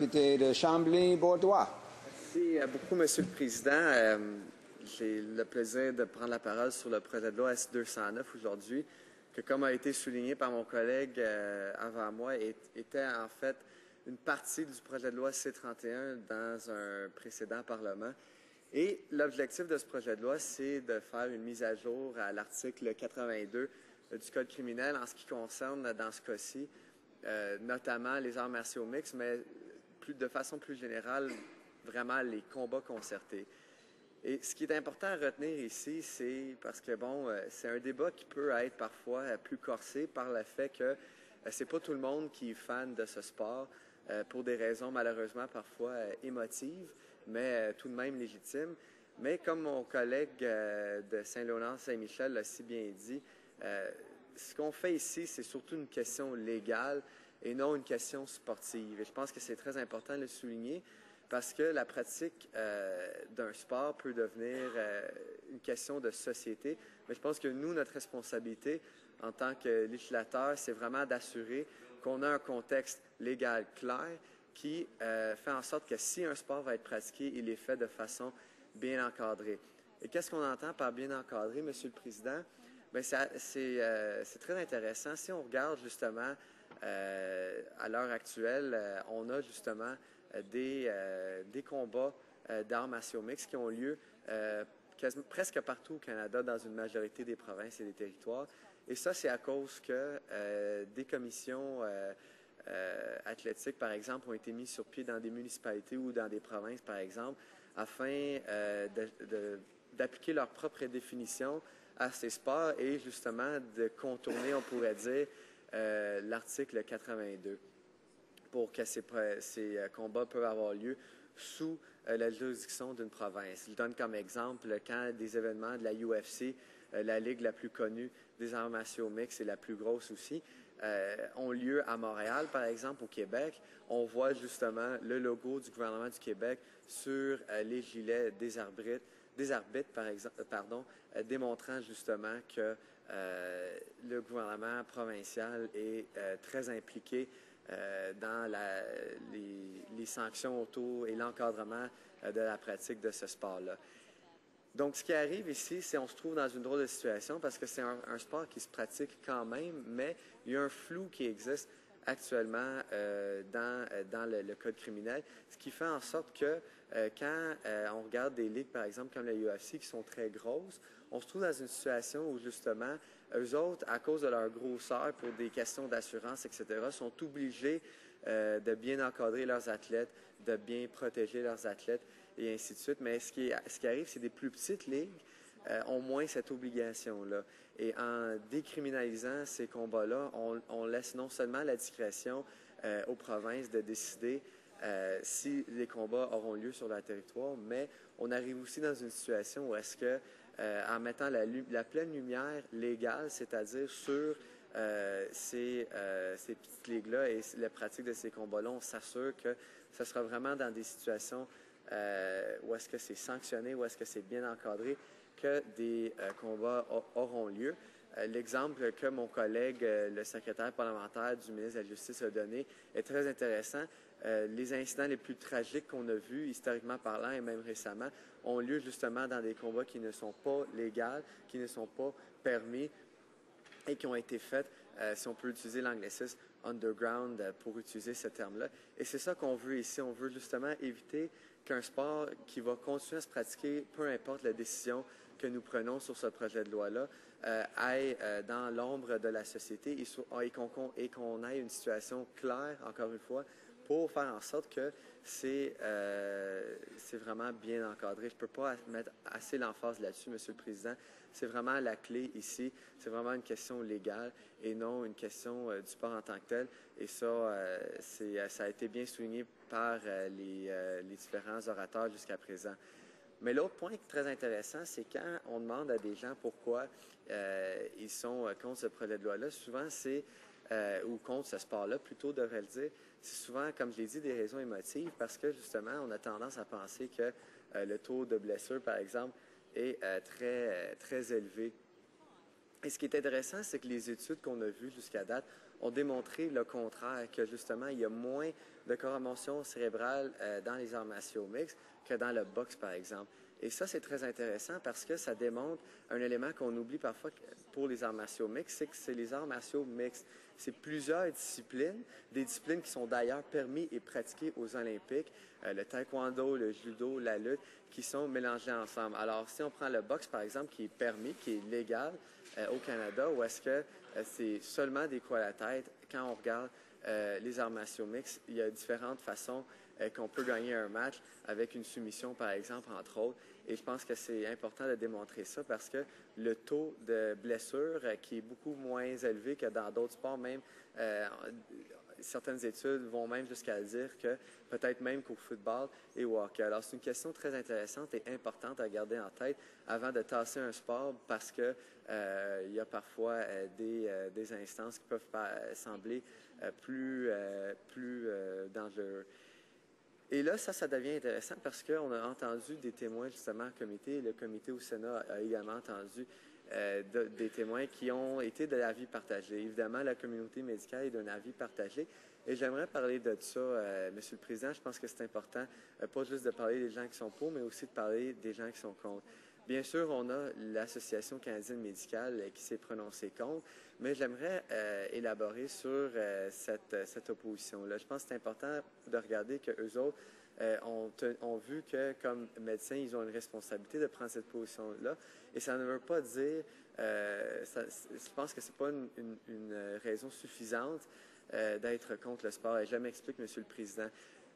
député de Chambly-Bordois. Merci beaucoup, Monsieur le Président. J'ai le plaisir de prendre la parole sur le projet de loi S-209 aujourd'hui, que, comme a été souligné par mon collègue avant moi, était en fait une partie du projet de loi C-31 dans un précédent Parlement. Et l'objectif de ce projet de loi, c'est de faire une mise à jour à l'article 82 du Code criminel en ce qui concerne, dans ce cas-ci, notamment les arts martiaux mixtes, mais de façon plus générale, vraiment les combats concertés. Et ce qui est important à retenir ici, c'est parce que, bon, c'est un débat qui peut être parfois plus corsé par le fait que c'est pas tout le monde qui est fan de ce sport pour des raisons malheureusement parfois émotives, mais tout de même légitimes. Mais comme mon collègue de Saint-Léonard-Saint-Michel l'a si bien dit, ce qu'on fait ici, c'est surtout une question légale et non une question sportive. Et je pense que c'est très important de le souligner parce que la pratique d'un sport peut devenir une question de société. Mais je pense que nous, notre responsabilité en tant que législateur, c'est vraiment d'assurer qu'on a un contexte légal clair qui fait en sorte que si un sport va être pratiqué, il est fait de façon bien encadrée. Et qu'est-ce qu'on entend par bien encadré, Monsieur le Président? Bien, c'est très intéressant. Si on regarde justement à l'heure actuelle, on a justement des combats d'arts martiaux mixtes qui ont lieu presque partout au Canada, dans une majorité des provinces et des territoires. Et ça, c'est à cause que des commissions athlétiques, par exemple, ont été mises sur pied dans des municipalités ou dans des provinces, par exemple, afin d'appliquer leur propre définition à ces sports et justement de contourner, on pourrait dire, l'article 82 pour que ces combats peuvent avoir lieu sous la juridiction d'une province. Je donne comme exemple quand des événements de la UFC, la ligue la plus connue des arts martiaux mixtes et la plus grosse aussi, ont lieu à Montréal, par exemple, au Québec. On voit justement le logo du gouvernement du Québec sur les gilets des arbitres, démontrant justement que le gouvernement provincial est très impliqué dans les sanctions autour et l'encadrement de la pratique de ce sport-là. Donc, ce qui arrive ici, c'est qu'on se trouve dans une drôle de situation parce que c'est un sport qui se pratique quand même, mais il y a un flou qui existe actuellement dans le code criminel, ce qui fait en sorte que quand on regarde des ligues, par exemple, comme la UFC, qui sont très grosses, on se trouve dans une situation où, justement, eux autres, à cause de leur grosseur, pour des questions d'assurance, etc., sont obligés de bien encadrer leurs athlètes, de bien protéger leurs athlètes, et ainsi de suite. Mais ce qui arrive, c'est des plus petites ligues ont moins cette obligation-là. Et en décriminalisant ces combats-là, on laisse non seulement la discrétion aux provinces de décider si les combats auront lieu sur leur territoire, mais on arrive aussi dans une situation où est-ce que, en mettant la pleine lumière légale, c'est-à-dire sur ces petites ligues-là et la pratique de ces combats-là, on s'assure que ce sera vraiment dans des situations où est-ce que c'est sanctionné, où est-ce que c'est bien encadré, que des combats auront lieu. L'exemple que mon collègue, le secrétaire parlementaire du ministre de la Justice, a donné est très intéressant. Les incidents les plus tragiques qu'on a vus, historiquement parlant et même récemment, ont lieu justement dans des combats qui ne sont pas légaux, qui ne sont pas permis et qui ont été faits, si on peut utiliser l'anglicisme, underground pour utiliser ce terme-là. Et c'est ça qu'on veut ici. On veut justement éviter qu'un sport qui va continuer à se pratiquer, peu importe la décision que nous prenons sur ce projet de loi-là, aille dans l'ombre de la société et qu'on ait une situation claire, encore une fois, pour faire en sorte que c'est vraiment bien encadré. Je ne peux pas mettre assez l'emphase là-dessus, Monsieur le Président. C'est vraiment la clé ici. C'est vraiment une question légale et non une question du sport en tant que tel. Et ça, ça a été bien souligné par les différents orateurs jusqu'à présent. Mais l'autre point qui est très intéressant, c'est quand on demande à des gens pourquoi ils sont contre ce projet de loi-là, souvent c'est, ou contre ce sport-là, plutôt devrait le dire, c'est souvent, comme je l'ai dit, des raisons émotives parce que justement, on a tendance à penser que le taux de blessure, par exemple, est très élevé. Et ce qui est intéressant, c'est que les études qu'on a vues jusqu'à date ont démontré le contraire, que justement, il y a moins de commotion cérébrale dans les arts martiaux mixtes que dans le boxe, par exemple. Et ça, c'est très intéressant parce que ça démontre un élément qu'on oublie parfois pour les arts martiaux mixtes, c'est que c'est les arts martiaux mixtes. C'est plusieurs disciplines, des disciplines qui sont d'ailleurs permis et pratiquées aux Olympiques, le taekwondo, le judo, la lutte, qui sont mélangés ensemble. Alors, si on prend le boxe, par exemple, qui est permis, qui est légal au Canada, ou est-ce que c'est seulement des coups à la tête, quand on regarde les arts martiaux mixtes, il y a différentes façons qu'on peut gagner un match avec une soumission, par exemple, entre autres. Et je pense que c'est important de démontrer ça parce que le taux de blessure qui est beaucoup moins élevé que dans d'autres sports, même certaines études vont même jusqu'à dire que peut-être même qu'au football et au hockey. Alors, c'est une question très intéressante et importante à garder en tête avant de tasser un sport parce que il y a parfois des instances qui peuvent sembler plus dangereuses. Et là, ça devient intéressant parce qu'on a entendu des témoins justement au comité, et le comité au Sénat a également entendu des témoins qui ont été de l'avis partagé. Évidemment, la communauté médicale est d'un avis partagé. Et j'aimerais parler de ça, Monsieur le Président. Je pense que c'est important, pas juste de parler des gens qui sont pour, mais aussi de parler des gens qui sont contre. Bien sûr, on a l'Association canadienne médicale qui s'est prononcée contre, mais j'aimerais élaborer sur cette opposition-là. Je pense que c'est important de regarder qu'eux autres ont vu que, comme médecins, ils ont une responsabilité de prendre cette position-là. Et ça ne veut pas dire, je pense que ce n'est pas une raison suffisante d'être contre le sport. Et je m'explique, Monsieur le Président.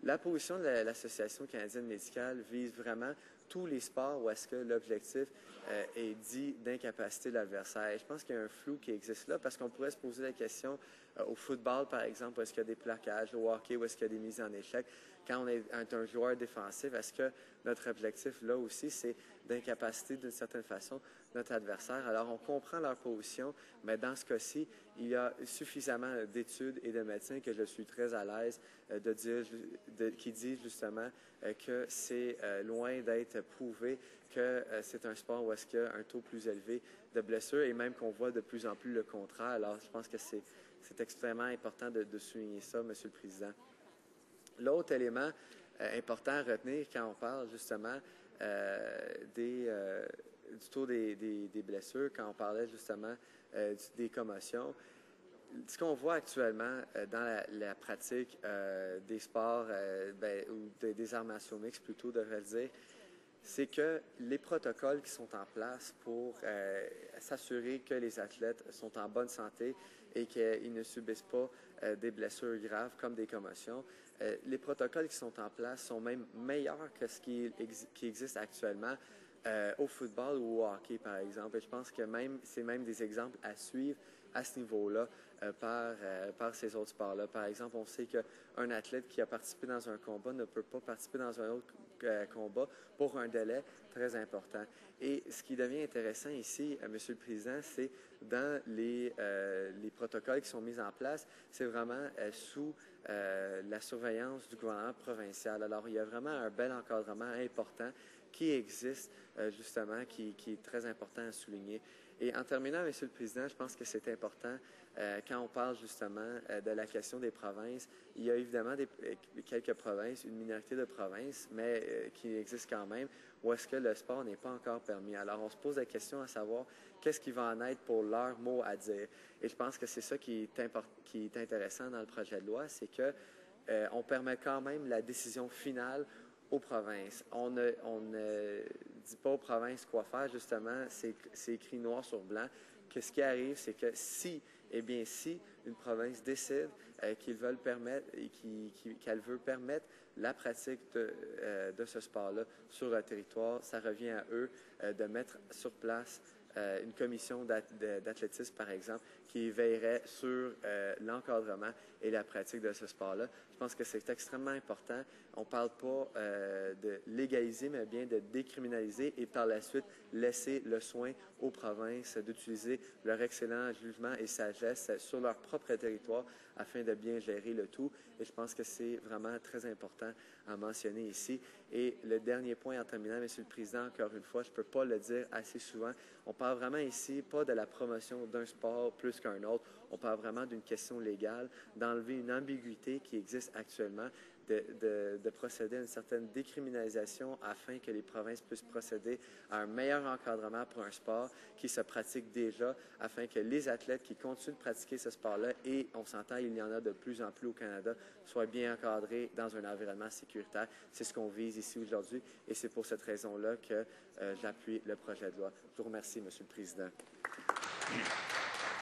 La position de l'Association canadienne médicale vise vraiment tous les sports où est-ce que l'objectif est dit d'incapaciter l'adversaire. Je pense qu'il y a un flou qui existe là parce qu'on pourrait se poser la question au football, par exemple, où est-ce qu'il y a des plaquages, au hockey, où est-ce qu'il y a des mises en échec. Quand on est un joueur défensif, est-ce que notre objectif là aussi, c'est d'incapaciter d'une certaine façon notre adversaire? Alors, on comprend leur position, mais dans ce cas-ci, il y a suffisamment d'études et de médecins que je suis très à l'aise de dire, qui disent justement que c'est loin d'être prouvé que c'est un sport où est-ce qu'il y a un taux plus élevé de blessures et même qu'on voit de plus en plus le contraire. Alors, je pense que c'est extrêmement important de souligner ça, Monsieur le Président. L'autre élément important à retenir quand on parle justement du taux des blessures, quand on parlait justement des commotions, ce qu'on voit actuellement dans la pratique des sports ou des arts martiaux mixtes, plutôt, devrais-je dire, c'est que les protocoles qui sont en place pour s'assurer que les athlètes sont en bonne santé et qu'ils ne subissent pas des blessures graves comme des commotions, les protocoles qui sont en place sont même meilleurs que ce qui existe actuellement au football ou au hockey, par exemple. Et je pense que c'est même des exemples à suivre à ce niveau-là par ces autres sports-là. Par exemple, on sait qu'un athlète qui a participé dans un combat ne peut pas participer dans un autre combat pour un délai très important. Et ce qui devient intéressant ici, Monsieur le Président, c'est dans les protocoles qui sont mis en place, c'est vraiment sous la surveillance du gouvernement provincial. Alors, il y a vraiment un bel encadrement important qui existe, justement, qui est très important à souligner. Et en terminant, Monsieur le Président, je pense que c'est important, quand on parle justement de la question des provinces, il y a évidemment quelques provinces, une minorité de provinces, mais qui existent quand même, où est-ce que le sport n'est pas encore permis. Alors, on se pose la question à savoir qu'est-ce qui va en être pour leur mot à dire. Et je pense que c'est ça qui est intéressant dans le projet de loi, c'est que on permet quand même la décision finale aux provinces. On ne dit pas aux provinces quoi faire, justement, c'est écrit noir sur blanc, que ce qui arrive, c'est que si une province décide qu'elle veut permettre la pratique de ce sport-là sur le territoire, ça revient à eux de mettre sur place une commission d'athlétisme, par exemple, qui veillerait sur l'encadrement et la pratique de ce sport-là. Je pense que c'est extrêmement important. On ne parle pas de légaliser, mais bien de décriminaliser et par la suite laisser le soin aux provinces d'utiliser leur excellent jugement et sagesse sur leur propre territoire afin de bien gérer le tout. Et je pense que c'est vraiment très important à mentionner ici. Et le dernier point en terminant, Monsieur le Président, encore une fois, je ne peux pas le dire assez souvent, on parle vraiment ici pas de la promotion d'un sport plus qu'un autre. On parle vraiment d'une question légale, d'enlever une ambiguïté qui existe actuellement, de procéder à une certaine décriminalisation afin que les provinces puissent procéder à un meilleur encadrement pour un sport qui se pratique déjà, afin que les athlètes qui continuent de pratiquer ce sport-là, et on s'entend, il y en a de plus en plus au Canada, soient bien encadrés dans un environnement sécuritaire. C'est ce qu'on vise ici aujourd'hui et c'est pour cette raison-là que j'appuie le projet de loi. Je vous remercie, Monsieur le Président.